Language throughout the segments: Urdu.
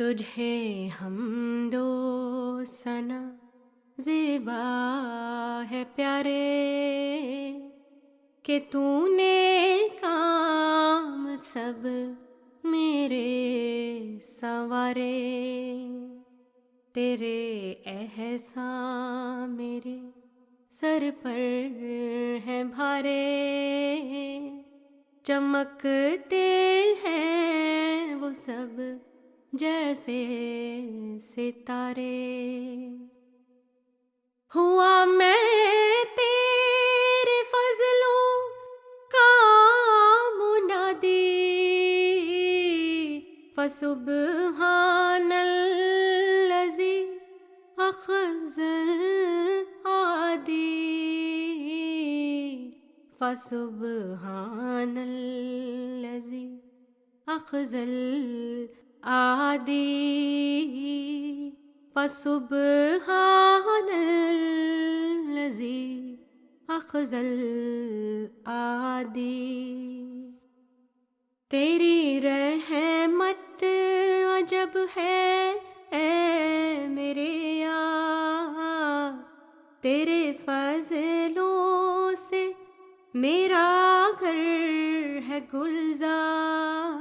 تجھے حمد و ثنا زیبا ہے پیارے، کہ تو نے کام سب میرے سنوارے۔ تیرے احسان میرے سر پر ہیں بھارے، چمکتے ہیں وہ سب جیسے ستارے۔ ہوا میں تیرے فضلوں کا منادی، فسبحان الذی اخذ العادی، فسبحان الذی اخذ العادی، فسبحان الذی اخذ العادی۔ تیری رحمت عجب ہے اے میرے یار، تیرے فضلوں سے میرا گھر ہے گلزار۔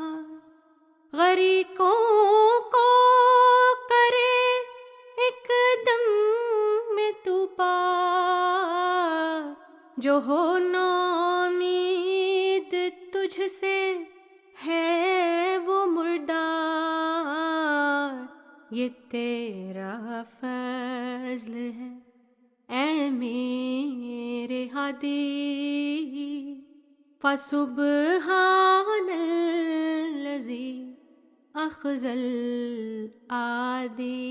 غریقوں کو کرے ایک دم میں تو پار، جو ہو نومید تجھ سے ہے وہ مردار۔ یہ تیرا فضل ہے اے میرے ہادی، فسبحان الذی اخذ العادی،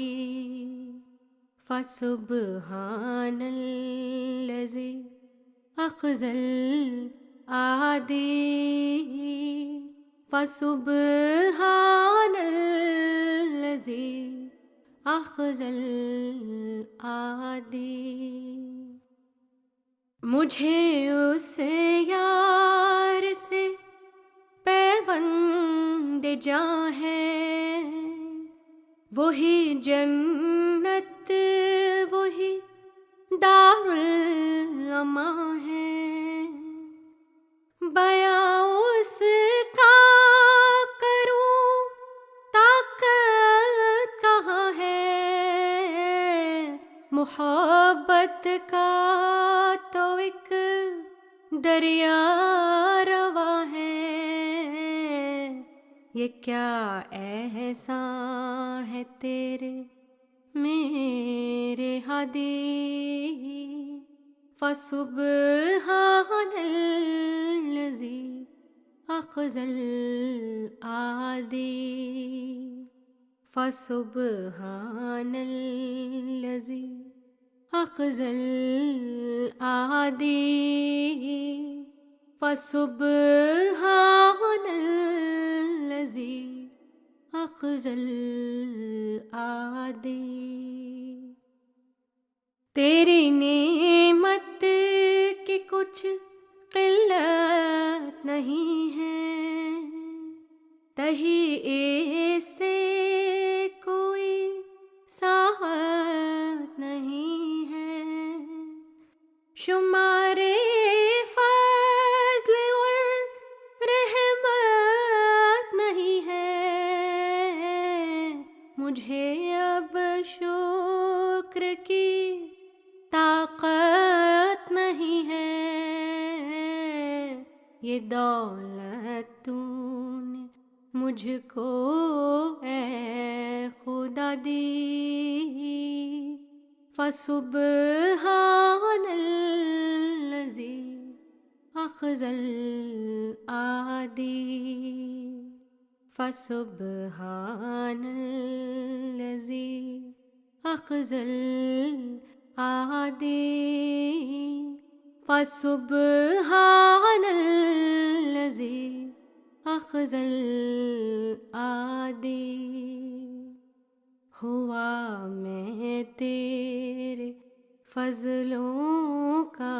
فسبحان الذی اخذ العادی، فسبحان الذی اخذ العادی۔ مجھے اس یار سے پیوند جاں ہے، وہی جنت وہی دارالامان ہے۔ بیاں اس کا کروں طاقت کہاں ہے، محبت کا تو ایک دریا رواں ہے۔ یہ کیا احسان ہے تیرے میرے ہادی، فسبحان الذی اخذ العادی، فسبحان الذی اخذ العادی، فسبحان الذی اخذ العادی۔ تیری نعمت کی کچھ قلت نہیں ہے، تہی سے کوئی ساعت نہیں ہے۔ شمار فضل اور رحمت نہیں ہے، مجھے اب شکر کی طاقت نہیں ہے۔ یہ دولت تو نے مجھ کو اے خدا دی، فسبحان الذی اخذ العادی، فسبحان الذی اخذ العادی، فسبحان الذی اخذ العادی۔ ہوا میں تیرے فضلوں کا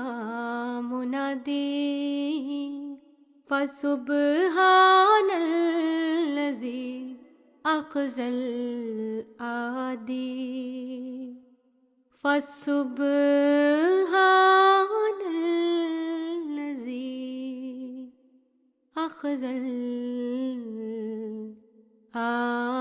منادی، فسبحان الذی أخذ العادي فسبحان الذي أخذ العادي.